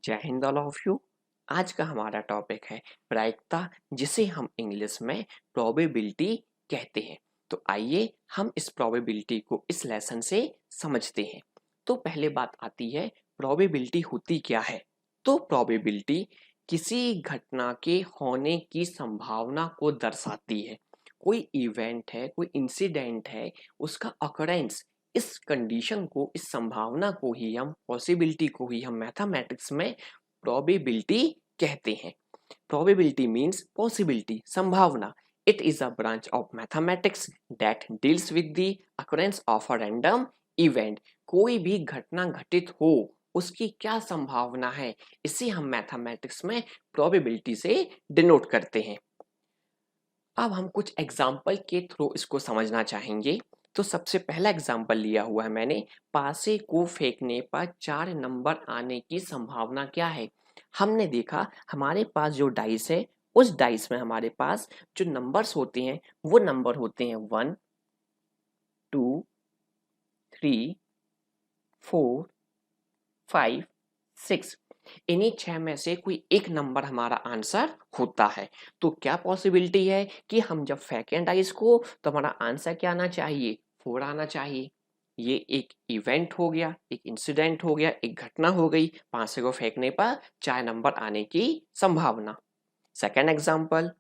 जय Hind all of you. आज का हमारा टॉपिक है प्रायिकता, जिसे हम इंग्लिश में प्रोबेबिलिटी कहते हैं। तो आइए हम इस प्रोबेबिलिटी को इस लेसन से समझते हैं। तो पहले बात आती है प्रोबेबिलिटी होती क्या है। तो प्रोबेबिलिटी किसी घटना के होने की संभावना को दर्शाती है। कोई इवेंट है, कोई इंसिडेंट है, उसका अकरेंस, इस कंडीशन को, इस संभावना को ही हम, पॉसिबिलिटी को ही हम मैथमेटिक्स में प्रोबेबिलिटी कहते हैं। प्रोबेबिलिटी मीन्स पॉसिबिलिटी, संभावना। It is a branch of mathematics that deals with the occurrence of a random event. कोई भी घटना घटित हो, उसकी क्या संभावना है, इसे हम मैथमेटिक्स में प्रोबेबिलिटी से डिनोट करते हैं। अब हम कुछ एग्जाम्पल के थ्रू इसको समझना चाहेंगे। तो सबसे पहला एग्जाम्पल लिया हुआ है मैंने, पासे को फेंकने पर 4 नंबर आने की संभावना क्या है। हमने देखा हमारे पास जो डाइस है, उस डाइस में हमारे पास जो नंबर्स होते हैं वो नंबर होते हैं 1, 2, 3, 4, 5, 6। इन्हीं 6 में से कोई एक नंबर हमारा आंसर होता है। तो क्या पॉसिबिलिटी है कि हम जब फेंकें डाइस को तो हमारा आंसर क्या आना चाहिए, 4 आना चाहिए। ये एक इवेंट हो गया, एक इंसिडेंट हो गया, एक घटना हो गई। 5 को फेंकने पर 4 नंबर आने की संभावना। सेकेंड एग्जाम्पल,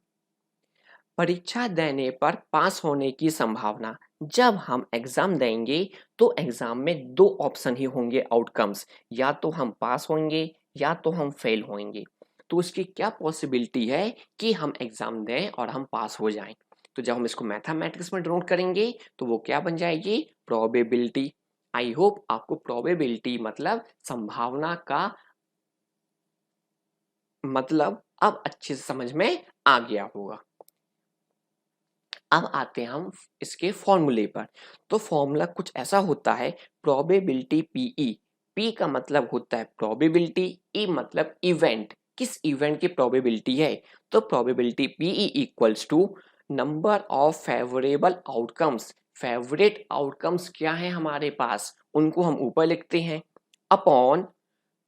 परीक्षा देने पर पास होने की संभावना। जब हम एग्जाम देंगे तो एग्जाम में 2 ऑप्शन ही होंगे आउटकम्स, या तो हम पास होंगे या तो हम फेल होंगे। तो उसकी क्या पॉसिबिलिटी है कि हम एग्जाम दें और हम पास हो जाएं। तो जब हम इसको मैथमेटिक्स में डिनोट करेंगे तो वो क्या बन जाएगी, प्रोबेबिलिटी। आई होप आपको प्रोबेबिलिटी मतलब संभावना का मतलब अब अच्छे से समझ में आ गया होगा। अब आते हैं हम इसके फॉर्मूले पर। तो फॉर्मूला कुछ ऐसा होता है, प्रोबेबिलिटी पीई। पी का मतलब होता है प्रोबेबिलिटी, ई मतलब इवेंट, किस इवेंट की प्रोबेबिलिटी है। तो probability P E equals to number of favourable outcomes. Favourite outcomes क्या है हमारे पास, उनको हम ऊपर लिखते हैं, upon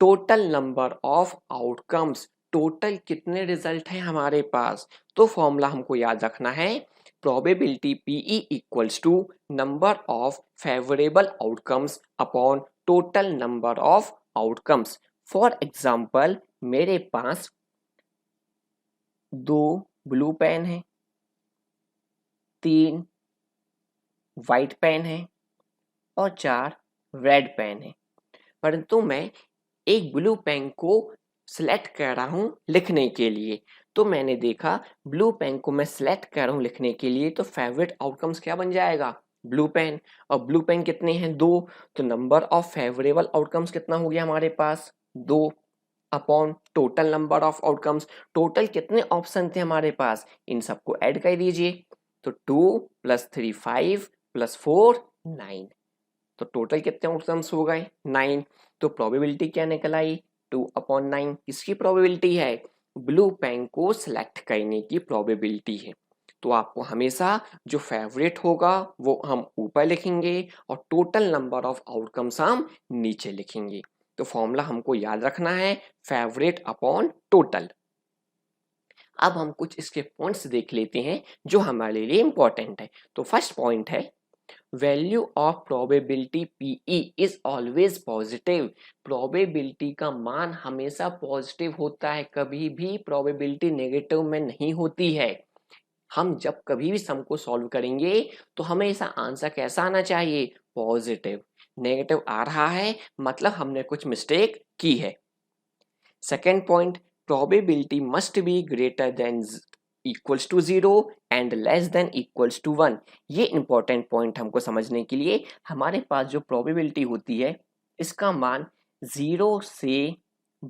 total number of outcomes. Total कितने रिजल्ट हैं हमारे पास। तो फॉर्मूला हमको याद रखना है, probability P E equals to number of favourable outcomes upon total number of outcomes. For example, मेरे पास 2 ब्लू पेन है, 3 व्हाइट पेन है और 4 रेड पेन है। परंतु मैं एक ब्लू पेन को सिलेक्ट कर रहा हूँ लिखने के लिए। तो मैंने देखा ब्लू पेन को मैं सिलेक्ट कर रहा हूँ लिखने के लिए, तो फेवरेट आउटकम्स क्या बन जाएगा, ब्लू पेन। और ब्लू पेन कितने हैं, 2। तो नंबर ऑफ फेवरेबल आउटकम्स कितना हो गया हमारे पास, 2, upon total number of outcomes. Total कितने ऑप्शन थे हमारे पास, इन सबको ऐड कर दीजिए। तो 2 + 3 5 + 4 9। तो टोटल कितने आउटकम्स हो गए, 9। तो प्रोबेबिलिटी क्या निकल आई, 2/9। किसकी प्रोबेबिलिटी है, ब्लू पेन को सिलेक्ट करने की प्रोबेबिलिटी है। तो आपको हमेशा जो फेवरेट होगा वो हम ऊपर लिखेंगे और टोटल नंबर ऑफ आउटकम्स हम नीचे लिखेंगे। तो फॉर्मूला हमको याद रखना है, फेवरेट अपॉन टोटल। अब हम कुछ इसके पॉइंट्स देख लेते हैं जो हमारे लिए इंपॉर्टेंट है। तो फर्स्ट पॉइंट है, value of probability P E is always positive. Probability का मान हमेशा पॉजिटिव होता है, कभी भी प्रोबेबिलिटी नेगेटिव में नहीं होती है। हम जब कभी भी सम को सॉल्व करेंगे तो हमेशा आंसर कैसा आना चाहिए, पॉजिटिव। नेगेटिव आ रहा है मतलब हमने कुछ मिस्टेक की है। Second point, probability must be greater than equals to 0 and less than equals to 1। ये इंपॉर्टेंट पॉइंट हमको समझने के लिए, हमारे पास जो प्रोबेबिलिटी होती है इसका मान 0 से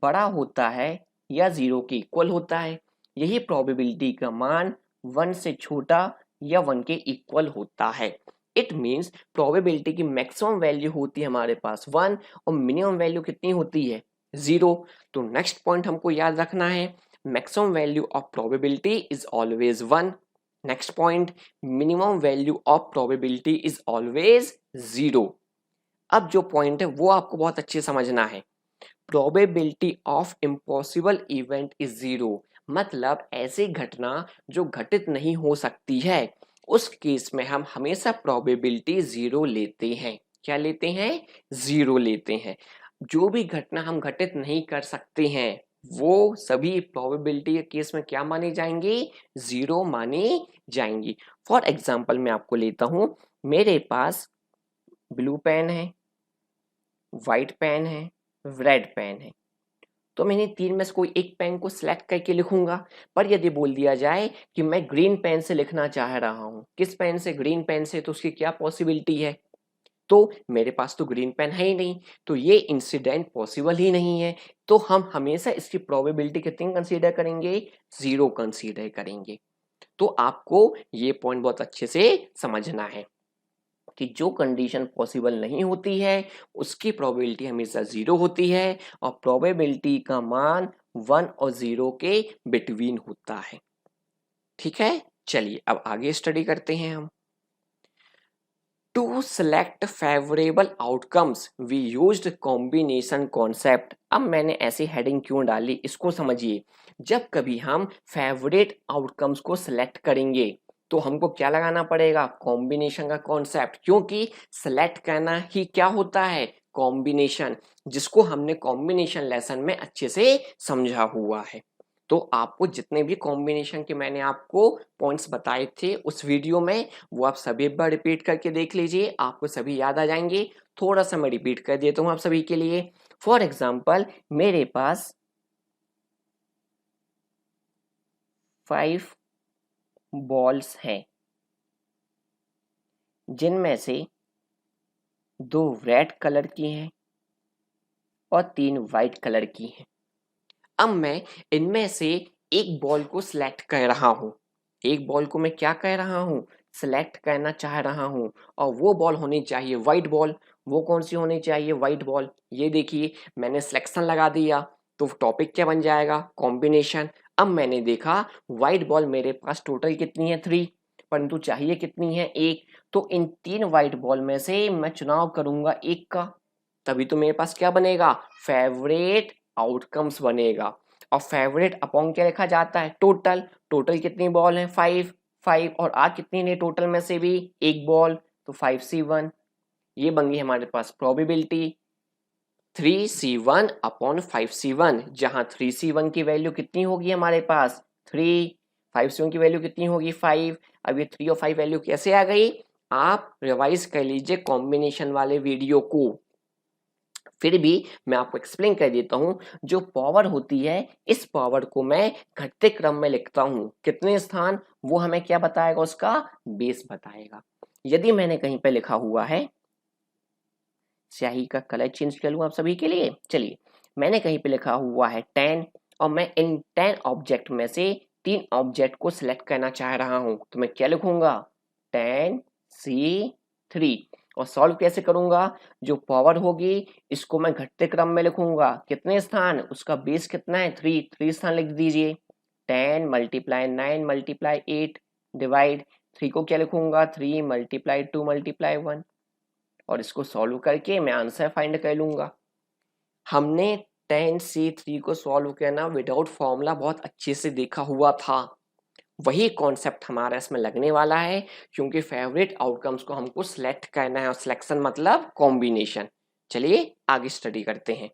बड़ा होता है या 0 के इक्वल होता है। यही प्रोबेबिलिटी का मान 1 से छोटा या 1 के इक्वल होता है। इट मीन्स प्रोबेबिलिटी की मैक्सिमम वैल्यू होती है हमारे पास 1 और मिनिमम वैल्यू कितनी होती है, 0। तो नेक्स्ट पॉइंट हमको याद रखना है, maximum value of probability is always 1। next point, minimum value of probability is always 0। अब जो पॉइंट है वो आपको बहुत अच्छे समझना है। Probability of impossible event is zero, मतलब ऐसी घटना जो घटित नहीं हो सकती है, उस केस में हम हमेशा प्रोबेबिलिटी जीरो लेते हैं। क्या लेते हैं? जीरो लेते हैं। जो भी घटना हम घटित नहीं कर सकते हैं वो सभी प्रोबेबिलिटी के केस में क्या माने जाएंगे? जीरो माने जाएंगी। फॉर एग्जाम्पल मैं आपको लेता हूं, मेरे पास ब्लू पेन है, व्हाइट पेन है, रेड पेन है, तो मैं इन्हीं तीन में से कोई एक पेन को सिलेक्ट करके लिखूंगा। पर यदि बोल दिया जाए कि मैं ग्रीन पेन से लिखना चाह रहा हूं, किस पेन से? ग्रीन पेन से, तो उसकी क्या पॉसिबिलिटी है? तो मेरे पास तो ग्रीन पेन है ही नहीं, तो ये इंसिडेंट पॉसिबल ही नहीं है। तो हम हमेशा इसकी प्रोबेबिलिटी कितनी कंसीडर करेंगे? जीरो कंसीडर करेंगे। तो आपको ये पॉइंट बहुत अच्छे से समझना है कि जो कंडीशन पॉसिबल नहीं होती है उसकी प्रोबेबिलिटी हमेशा जीरो होती है, और प्रोबेबिलिटी का मान 1 और 0 के बिटवीन होता है। ठीक है, चलिए अब आगे स्टडी करते हैं हम। To select favourable outcomes we used combination concept. अब मैंने ऐसी हेडिंग क्यों डाली इसको समझिए। जब कभी हम फेवरेट आउटकम्स को सिलेक्ट करेंगे तो हमको क्या लगाना पड़ेगा? कॉम्बिनेशन का कॉन्सेप्ट, क्योंकि सेलेक्ट करना ही क्या होता है? कॉम्बिनेशन, जिसको हमने कॉम्बिनेशन लेसन में अच्छे से समझा हुआ है। तो आपको जितने भी कॉम्बिनेशन के मैंने आपको पॉइंट्स बताए थे उस वीडियो में, वो आप सभी एक बार रिपीट करके देख लीजिए, आपको सभी याद आ जाएंगे। थोड़ा सा मैं रिपीट कर देता हूं आप सभी के लिए। फॉर एग्जाम्पल मेरे पास 5 बॉल्स हैं, जिनमें से 2 रेड कलर की हैं और 3 वाइट कलर की हैं। अब मैं इनमें से एक बॉल को सिलेक्ट कर रहा हूं। एक बॉल को मैं क्या कर रहा हूं? सिलेक्ट करना चाह रहा हूं, और वो बॉल होनी चाहिए व्हाइट बॉल। वो कौन सी होनी चाहिए? White ball. ये देखिए मैंने सिलेक्शन लगा दिया, तो टॉपिक क्या बन जाएगा? कॉम्बिनेशन। अब मैंने देखा व्हाइट बॉल मेरे पास टोटल कितनी है? 3, परंतु चाहिए कितनी है? 1। तो इन 3 व्हाइट बॉल में से मैं चुनाव करूंगा एक का, तभी तो मेरे पास क्या बनेगा? फेवरेट आउटकम्स बनेगा। और फेवरेट अपॉन क्या लिखा जाता है? टोटल। टोटल कितनी बॉल है? 5। 5 और आ कितनी ने टोटल में से भी? एक बॉल, तो 5C1। ये बन गई हमारे पास प्रोबेबिलिटी 3C1 अपॉन 5C1, जहां 3C1 की वैल्यू कितनी होगी हमारे पास? 3। 5C1 की वैल्यू कितनी होगी? 5। अब ये 3 और 5 वैल्यू कैसे आ गई? आप रिवाइज कर लीजिए कॉम्बिनेशन वाले वीडियो को। फिर भी मैं आपको एक्सप्लेन कर देता हूं। जो पावर होती है, इस पावर को मैं घटते क्रम में लिखता हूं। कितने स्थान? वो हमें क्या बताएगा? उसका बेस बताएगा। यदि मैंने कहीं पे लिखा हुआ है, स्याही का कलर चेंज कर लूं आप सभी के लिए। चलिए, मैंने कहीं पे लिखा हुआ है 10, और मैं इन 10 ऑब्जेक्ट में से 3 ऑब्जेक्ट को सिलेक्ट करना चाह रहा हूं, तो मैं क्या लिखूंगा? 10C3। और सॉल्व कैसे करूंगा? जो पावर होगी इसको मैं घटते क्रम में लिखूंगा। कितने स्थान? उसका बेस कितना है? 3। 3 स्थान लिख दीजिए। 10 मल्टीप्लाई 9 मल्टीप्लाई 8 डिवाइड 3 को क्या लिखूंगा? 3 मल्टीप्लाई 2 मल्टीप्लाई 1, और इसको सॉल्व करके मैं आंसर फाइंड कर लूंगा। हमने 10C3 को सॉल्व करना विदाउट फॉर्मूला बहुत अच्छे से देखा हुआ था। वही कॉन्सेप्ट हमारा इसमें लगने वाला है, क्योंकि फेवरेट आउटकम्स को हमको सिलेक्ट करना है, और सिलेक्शन मतलब कॉम्बिनेशन। चलिए आगे स्टडी करते हैं।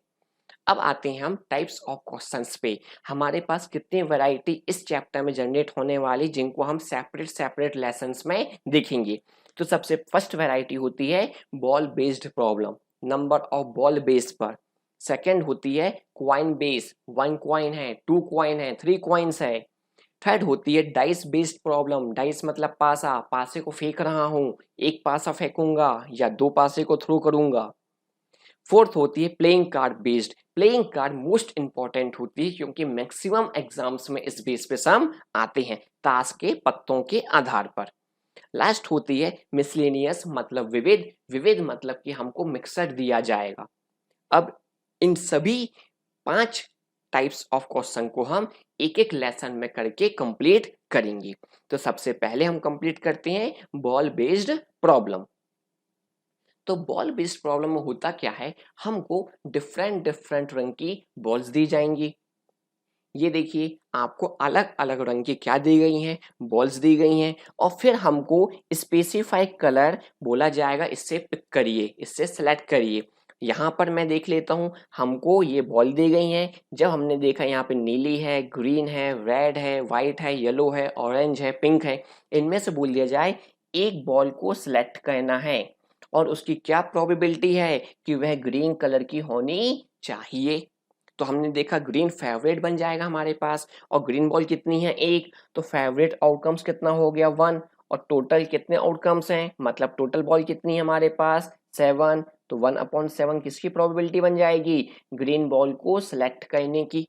अब आते हैं हम टाइप्स ऑफ क्वेश्चंस पे। हमारे पास कितनी वैरायटी इस चैप्टर में जनरेट होने वाली, जिनको हम सेपरेट सेपरेट लेसन्स में देखेंगे। तो सबसे फर्स्ट वैरायटी होती है ball based problem, number of ball base पर। सेकंड होती है क्वाइन बेस, 1 क्वाइन है, 2 क्वाइन है, 3 क्वाइंस है। थर्ड होती है डाइस बेस्ड प्रॉब्लम, डाइस मतलब पासा, पासे को फेंक रहा हूं, एक पासा फेंकूंगा या 2 पासे को थ्रो करूंगा। फोर्थ होती है playing card based. Playing card most important होती है, क्योंकि मैक्सिमम एग्जाम्स में इस बेस पे सम आते हैं, ताश के पत्तों के आधार पर। लास्ट होती है मिसलेनियस, मतलब विविध। विविध मतलब कि हमको मिक्सर दिया जाएगा। अब इन सभी 5 टाइप्स ऑफ क्वेश्चन को हम एक एक लेसन में करके कंप्लीट करेंगे। तो सबसे पहले हम कंप्लीट करते हैं बॉल बेस्ड प्रॉब्लम। तो बॉल बेस्ड प्रॉब्लम में होता क्या है, हमको डिफरेंट डिफरेंट रंग की बॉल्स दी जाएंगी। ये देखिए आपको अलग अलग रंग की क्या दी गई हैं, बॉल्स दी गई हैं, और फिर हमको स्पेसिफाई कलर बोला जाएगा, इससे पिक करिए, इससे सेलेक्ट करिए। यहाँ पर मैं देख लेता हूँ, हमको ये बॉल दी गई हैं। जब हमने देखा यहाँ पे नीली है, ग्रीन है, रेड है, वाइट है, येलो है, ऑरेंज है, पिंक है, इनमें से बोल दिया जाए एक बॉल को सिलेक्ट करना है और उसकी क्या प्रोबेबिलिटी है कि वह ग्रीन कलर की होनी चाहिए। तो हमने देखा ग्रीन फेवरेट बन जाएगा हमारे पास, और ग्रीन बॉल कितनी है, एक, तो फेवरेट आउटकम्स कितना हो गया, 1, और टोटल कितने आउटकम्स हैं, मतलब टोटल बॉल कितनी है हमारे पास, 7, तो 1/7 किसकी प्रोबेबिलिटी बन जाएगी, ग्रीन बॉल को सिलेक्ट करने की।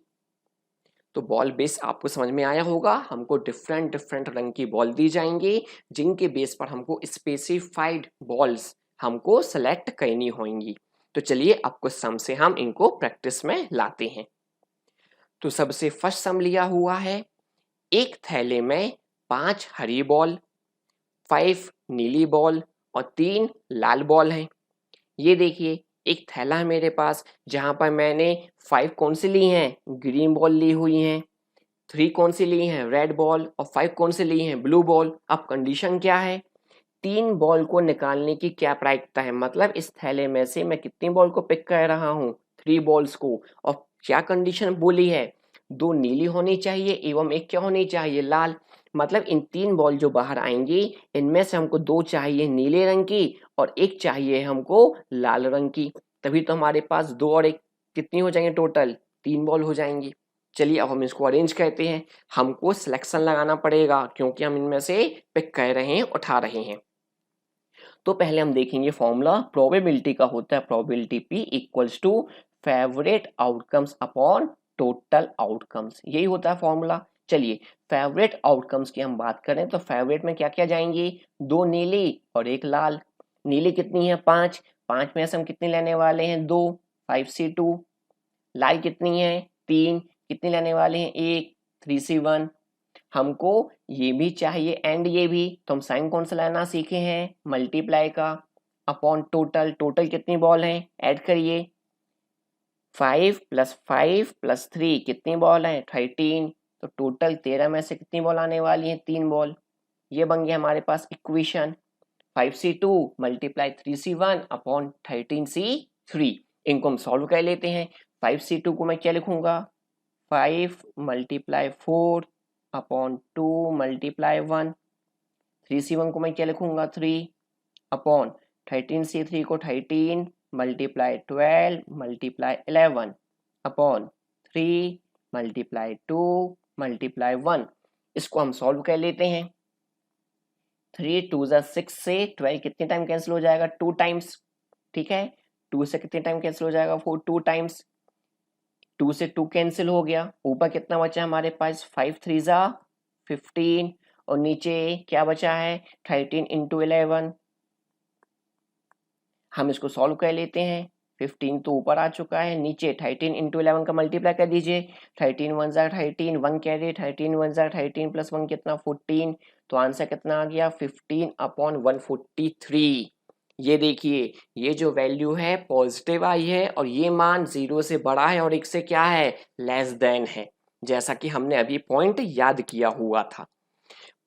तो बॉल बेस आपको समझ में आया होगा, हमको डिफरेंट डिफरेंट रंग की बॉल दी जाएंगी जिनके बेस पर हमको स्पेसिफाइड बॉल्स हमको सेलेक्ट करनी होंगी। तो चलिए अब कुछ सम से हम इनको प्रैक्टिस में लाते हैं। तो सबसे फर्स्ट सम लिया हुआ है, एक थैले में 5 हरी बॉल, 5 नीली बॉल और 3 लाल बॉल हैं। ये देखिए एक थैला है मेरे पास जहां पर मैंने 5 कौन सी ली हैं, ग्रीन बॉल ली हुई हैं, 3 कौन सी ली हैं, रेड बॉल, और 5 कौन सी ली हैं, ब्लू बॉल। अब कंडीशन क्या है, 3 बॉल को निकालने की क्या प्रायिकता है, मतलब इस थैले में से मैं कितनी बॉल को पिक कर रहा हूँ, 3 बॉल्स को, और क्या कंडीशन बोली है, 2 नीली होनी चाहिए एवं एक क्या होनी चाहिए, लाल। मतलब इन 3 बॉल जो बाहर आएंगी इनमें से हमको 2 चाहिए नीले रंग की और एक चाहिए हमको लाल रंग की, तभी तो हमारे पास 2 और 1 कितनी हो जाएंगे, टोटल 3 बॉल हो जाएंगी। चलिए अब हम इसको अरेंज करते हैं, हमको सिलेक्शन लगाना पड़ेगा क्योंकि हम इनमें से पिक कर रहे हैं, उठा रहे हैं। तो पहले हम देखेंगे फॉर्मूला, प्रोबेबिलिटी का होता है probability P equals to favourite outcomes upon total outcomes, यही होता है फॉर्मूला। चलिए फेवरेट आउटकम्स की हम बात करें तो फेवरेट में क्या क्या जाएंगी, 2 नीली और 1 लाल। नीली कितनी है, 5, 5 में से हम कितनी लेने वाले हैं, 2, 5C2। लाल कितनी है, 3, कितनी लेने वाले हैं, 1, 3C1। हमको ये भी चाहिए एंड ये भी, तो हम साइन कौन सा लाना सीखे हैं, मल्टीप्लाई का, अपॉन टोटल। टोटल कितनी बॉल है, ऐड करिए, 5 + 5 + 3 कितनी बॉल है, 13। तो टोटल 13 में से कितनी बॉल आने वाली है, 3 बॉल। ये बन गया हमारे पास equation, 5C2 × 3C1 upon 13C3। इनको हम सॉल्व कर लेते हैं। 5C2 को मैं क्या लिखूंगा, 5 × 4 अपॉन 2 × 1। 3C1 को मैं क्या लिखूंगा, 3 अपॉन 13C3 को 13 × 12 × 11 अपॉन 3 × 2 × 1। इसको हम सॉल्व कर लेते हैं। 3 2 6 से 12 कितने टाइम कैंसिल हो जाएगा, 2 टाइम्स, ठीक है। 2 से कितने टाइम कैंसिल हो जाएगा, 4 2 टाइम्स, 2 से 2 कैंसिल हो गया, ऊपर कितना बचा हमारे पास, 5 3 ज़ा 15, और नीचे क्या बचा है, 13 × 11। हम इसको सॉल्व कर लेते हैं। 15 तो ऊपर आ चुका है, नीचे 13 × 11 का मल्टीप्लाई कर दीजिए, 13 1 ज़ा 13, 1 कैरी, 13 1 ज़ा 13 + 1 कितना, 14। तो आंसर कितना आ गया, 15/143। ये देखिए ये जो वैल्यू है पॉजिटिव आई है और ये मान 0 से बड़ा है और 1 से क्या है, लेस देन है, जैसा कि हमने अभी पॉइंट याद किया हुआ था।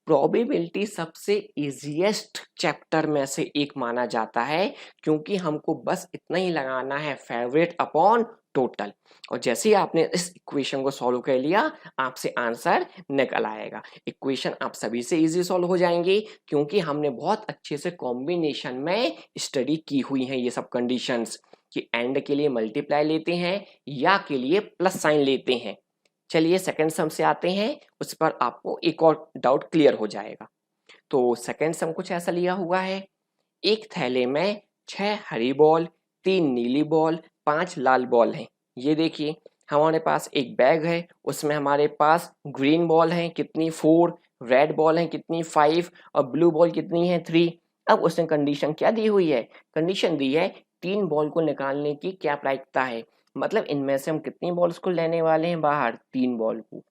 प्रोबेबिलिटी सबसे इजीएस्ट चैप्टर में से एक माना जाता है क्योंकि हमको बस इतना ही लगाना है, फेवरेट अपॉन टोटल, और जैसे ही आपने इस इक्वेशन को सॉल्व कर लिया आपसे आंसर निकल आएगा। इक्वेशन आप सभी से इजी सॉल्व हो जाएंगी क्योंकि हमने बहुत अच्छे से कॉम्बिनेशन में स्टडी की हुई हैं ये सब कंडीशंस, कि एंड के लिए मल्टीप्लाई लेते हैं या के लिए प्लस साइन लेते हैं। चलिए सेकंड सम से आते हैं, उस पर आपको एक और डाउट क्लियर हो जाएगा। तो सेकंड सम कुछ ऐसा लिया हुआ है, एक थैले में 6 हरी बॉल, 3 नीली बॉल, 5 लाल बॉल हैं। ये देखिए हमारे पास एक बैग है, उसमें हमारे पास ग्रीन बॉल हैं कितनी, 4, रेड बॉल हैं कितनी, 5, और ब्लू बॉल कितनी है, 3। अब उसने कंडीशन क्या दी हुई है, कंडीशन दी है 3 बॉल को निकालने की क्या प्रायिकता है, मतलब इनमें से हम कितनी बॉल्स को लेने वाले हैं बाहर, 3 बॉल को,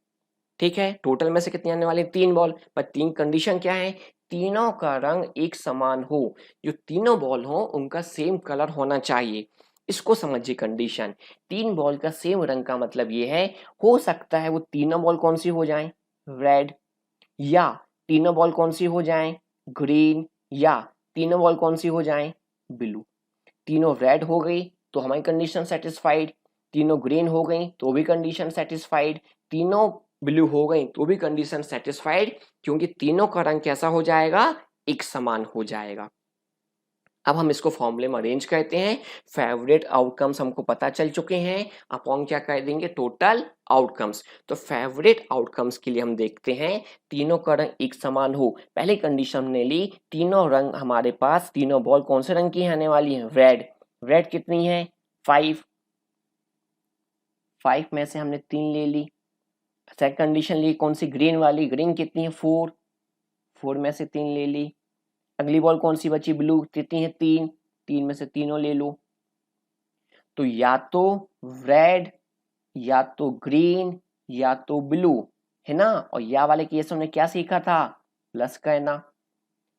ठीक है। टोटल में से कितनी आने वाली, 3 बॉल, पर 3 कंडीशन क्या है, तीनों का रंग एक समान हो, जो तीनों बॉल हो उनका सेम कलर होना चाहिए। इसको समझिए कंडीशन। 3 बॉल का सेम रंग का मतलब ये है, हो सकता है वो तीनों बॉल कौन सी हो जाएं, रेड, या तीनों बॉल कौन सी हो जाएं, ग्रीन, या तीनों बॉल कौन सी हो जाएं, ब्लू। तीनों रेड हो गई तो हमारी कंडीशन सेटिस्फाइड, तीनों ग्रीन हो गई तो भी कंडीशन सेटिस्फाइड, तीनों ब्लू हो गई तो भी कंडीशन सेटिस्फाइड, क्योंकि तीनों का रंग कैसा हो जाएगा, एक समान हो जाएगा। अब हम इसको फॉर्मूले में अरेंज करते हैं। फेवरेट आउटकम्स हमको पता चल चुके हैं, अपॉन क्या कर देंगे, टोटल आउटकम्स। तो फेवरेट आउटकम्स के लिए हम देखते हैं तीनों का रंग एक समान हो। पहली कंडीशन हमने ली, तीनों रंग हमारे पास, तीनों बॉल कौन से रंग की आने वाली है, रेड। रेड कितनी है, 5, 5 में से हमने 3 ले ली। सेकंड कंडीशन ली कौन सी, ग्रीन वाली, ग्रीन कितनी है, 4, 4 में से 3 ले ली। अगली बॉल कौन सी बची, ब्लू, कितनी है, 3, 3 में से तीनों ले लो। तो या तो रेड, या तो ग्रीन, या तो ब्लू, है ना। और या वाले केस में क्या सीखा था, प्लस करना।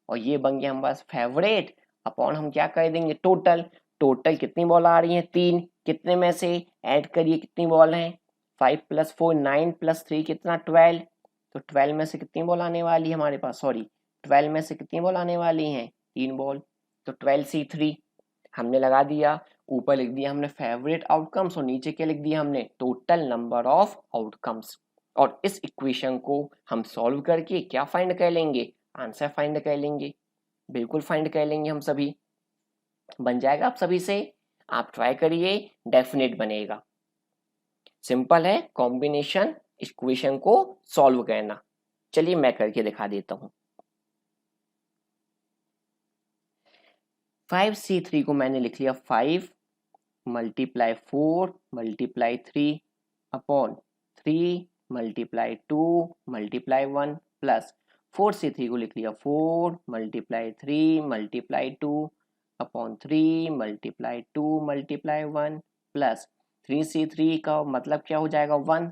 और ये बन गया हमारे पास फेवरेट, अपॉन हम क्या कर देंगे, टोटल। टोटल कितनी बॉल आ रही है, 3, कितने में से, ऐड करिए कितनी बॉल है, 5 + 4 9 + 3 कितना, 12। तो 12 में से कितनी बॉल आने वाली है हमारे पास, सॉरी 12 में से कितनी बॉल आने वाली हैं, 3 बॉल। तो 12C3 हमने लगा दिया। ऊपर लिख दिया हमने फेवरेट आउटकम्स और नीचे क्या लिख दिया हमने, टोटल नंबर ऑफ आउटकम्स। और इस इक्वेशन को हम सॉल्व करके क्या फाइंड कर लेंगे, आंसर फाइंड कर लेंगे। बिल्कुल फाइंड कर लेंगे हम सभी, बन जाएगा आप सभी से। आप ट्राई करिए, डेफिनेट बनेगा। सिंपल है कॉम्बिनेशन इक्वेशन को सॉल्व करना। चलिए मैं करके दिखा देता हूं। 5C3 को मैंने लिख लिया 5 × 4 × 3 अपॉन 3 × 2 × 1 प्लस 4C3 को लिख लिया 4 × 3 × 2 अपॉन 3 × 2 × 1 प्लस 3C3 का मतलब क्या हो जाएगा, 1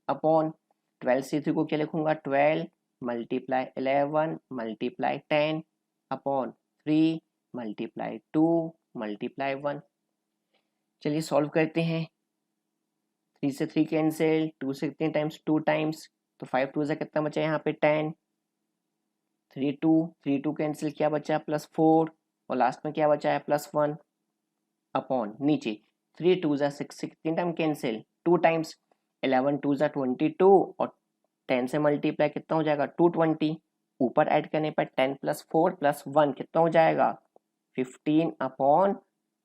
अपॉन 12C3 को क्या लिखूंगा, 12 × 11 × 10 अपॉन 3 × 2 × 1। चलिए सॉल्व करते हैं। 3 से 3 कैंसिल, 2 से कितने टाइम्स, 2 टाइम्स, तो 5 2 से कितना बचा यहाँ पे 10, 3 2 कैंसिल, क्या बचा +4 और लास्ट में क्या बचा है +1 अपॉन नीचे 3 2 6 से कितने टाइम कैंसिल, 2 टाइम्स, 11 2 22 और 10 से मल्टीप्लाई कितना हो जाएगा 220, ऊपर ऐड करने पर 10 + 4 + 1 कितना हो जाएगा 15 अपॉन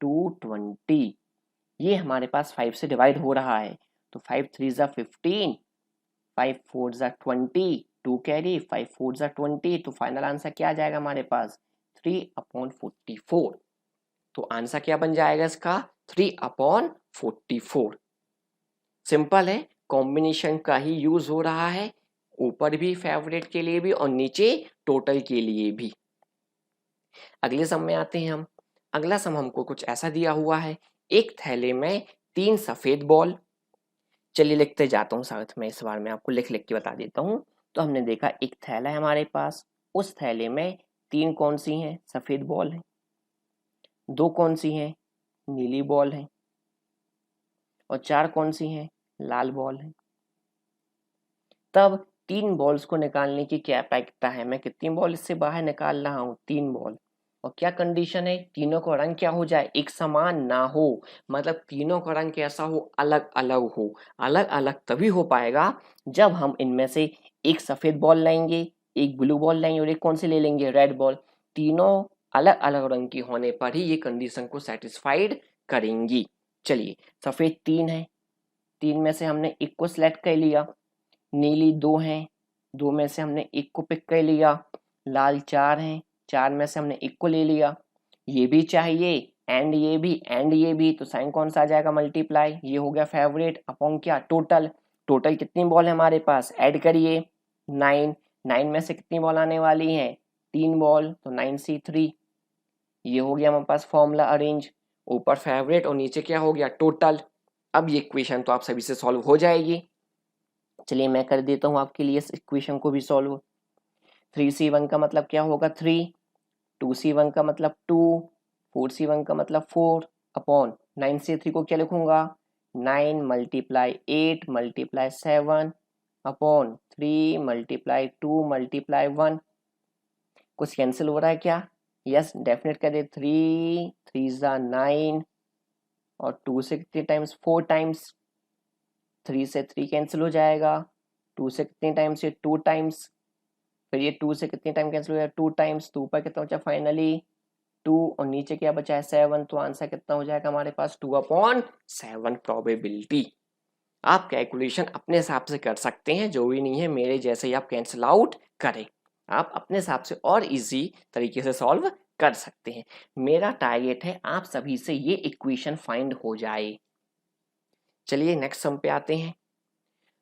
220। ये हमारे पास 5 से डिवाइड हो रहा है, तो 5 3 15, 5 4 20, 2 कैरी, 5 4 20, तो फाइनल आंसर क्या आ जाएगा हमारे पास 3/44। तो आंसर क्या बन जाएगा इसका, 3/44। सिंपल है, कॉम्बिनेशन का ही यूज हो रहा है, ऊपर भी फेवरेट के लिए भी और नीचे टोटल के लिए भी। अगले सम में आते हैं हम। अगला सम हमको कुछ ऐसा दिया हुआ है, एक थैले में 3 सफेद बॉल। चलिए लिखते जाता हूँ साथ में, इस बार मैं आपको लिख लिख के बता देता हूँ। तो हमने देखा एक थैला है हमारे पास, उस थैले में 3 कौन सी हैं, सफेद बॉल हैं, 2 कौन सी हैं, नीली बॉल हैं, और 4 कौन सी हैं, लाल बॉल हैं। तब 3 बॉल्स को निकालने की क्या आवश्यकता है, मैं कितनी बॉल इससे बाहर निकाल रहा हूँ, 3 बॉल। और क्या कंडीशन है, तीनों का रंग क्या हो जाए, एक समान ना हो, मतलब तीनों का रंग कैसा हो, अलग अलग हो। अलग अलग तभी हो पाएगा जब हम इनमें से एक सफेद बॉल लेंगे, एक ब्लू बॉल लेंगे और एक कौन सी ले लेंगे, रेड बॉल। तीनों अलग अलग रंग की होने पर ही ये कंडीशन को सेटिस्फाइड करेंगी। चलिए सफेद 3 है, 3 में से हमने एक को सिलेक्ट कर लिया, नीली 2 हैं, 2 में से हमने एक को पिक कर लिया, लाल 4 हैं, 4 में से हमने एक को ले लिया, ये भी चाहिए एंड ये भी एंड ये भी, तो साइन कौन सा आ जाएगा, मल्टीप्लाई। ये हो गया फेवरेट अपॉन क्या, टोटल। टोटल कितनी बॉल है हमारे पास, ऐड करिए 9, 9 में से कितनी बॉल आने वाली है, 3 बॉल, तो 9C3। ये हो गया हमारे पास फॉर्मूला अरेंज, ऊपर फेवरेट और नीचे क्या हो गया, टोटल। अब ये इक्वेशन तो आप सभी से सॉल्व हो जाएगी। चलिए मैं कर देता हूं आपके लिए इस इक्वेशन को भी सॉल्व। 3c1 का मतलब क्या होगा 3, 2c1 का मतलब 2, 4c1 का मतलब 4 अपॉन 9c3 को क्या लिखूंगा 9 multiply 8 multiply 7 upon 3 multiply 2 multiply 1। कुछ कैंसिल हो रहा है क्या? यस, डेफिनेट कर दे। 3 3 ज़ा 9 और 2 से कितने टाइम्स 4 टाइम्स, 3 से 3 कैंसिल हो जाएगा, 2 से कितने टाइम्स ये 2 टाइम्स, फिर ये 2 से कितने टाइम कैंसिल हो जाएगा 2 टाइम्स, तो ऊपर कितना बचा फाइनली 2 और नीचे क्या बचा है 7, तो आंसर कितना हो जाएगा हमारे पास 2/7 प्रोबेबिलिटी। आप कैलकुलेशन अपने हिसाब से कर सकते हैं, जो भी नहीं है मेरे जैसे ही आप कैंसिल आउट करें, आप अपने हिसाब से और इजी तरीके से सॉल्व कर सकते हैं। मेरा टारगेट है आप सभी से ये इक्वेशन फाइंड हो जाए। चलिए नेक्स्ट सम पे आते हैं।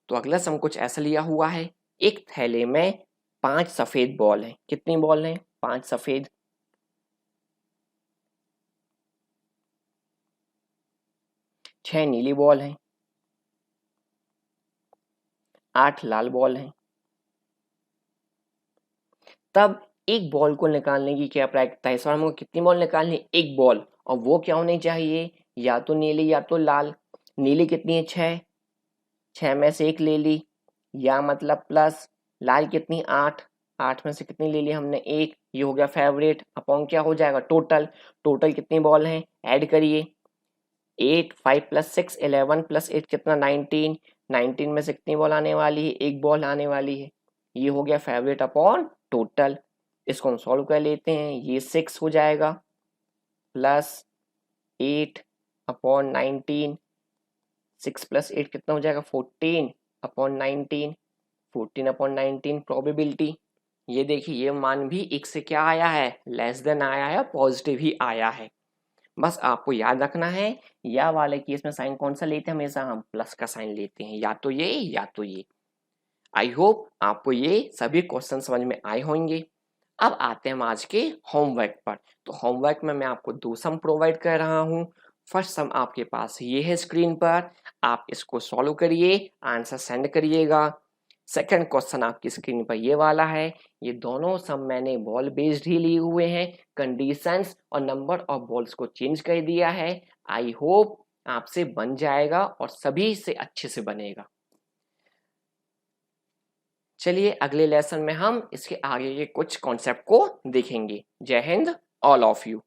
तो अगला सम कुछ ऐसा लिया हुआ है, एक थैले में 5 सफेद बॉल हैं। कितनी बॉल हैं? 5 सफेद, 6 नीली बॉल हैं, 8 लाल बॉल हैं। तब एक बॉल को निकालने की क्या प्रायिकता है? इस बार हमको कितनी बॉल निकालनी? एक बॉल, और वो क्या होनी चाहिए? या तो नीली या तो लाल। नीली कितनी है? 6, 6 में से एक ले ली, या मतलब प्लस लाल कितनी? 8, 8 में से कितनी ले ली हमने? एक। ये हो गया फेवरेट अपॉन क्या हो जाएगा टोटल। टोटल कितनी बॉल हैं? ऐड करिए, 8 5 प्लस 6 11 प्लस 8 कितना 19, 19 में से कितनी बॉल आने वाली है? एक बॉल आने वाली है। ये हो गया फेवरेट अपॉन टोटल। इसको हम सॉल्व कर लेते हैं, ये 6 हो जाएगा प्लस 8 अपॉन 19, 6 प्लस 8 कितना हो जाएगा 14 अपॉन 19, 14 अपॉन 19 प्रोबेबिलिटी। ये देखिए ये मान भी एक से क्या आया है? लेस देन आया है, पॉजिटिव ही आया है। बस आपको याद रखना है, या वाले केस में साइन कौन सा लेते हैं? हमेशा हम प्लस का साइन लेते हैं, या तो ये या तो ये। आई होप आपको ये सभी क्वेश्चन समझ में आए होंगे। अब आते हैं हम आज के होमवर्क पर। तो होमवर्क में मैं आपको 2 सम प्रोवाइड कर रहा हूँ। फर्स्ट सम आपके पास ये है स्क्रीन पर, आप इसको सॉल्व करिए, आंसर सेंड करिएगा। सेकंड क्वेश्चन आपकी स्क्रीन पर ये वाला है। ये दोनों सम मैंने बॉल बेस्ड ही लिए हुए हैं, कंडीशंस और नंबर ऑफ बॉल्स को चेंज कर दिया है। आई होप आपसे बन जाएगा और सभी से अच्छे से बनेगा। चलिए अगले लेसन में हम इसके आगे के कुछ कॉन्सेप्ट को देखेंगे। जय हिंद ऑल ऑफ यू।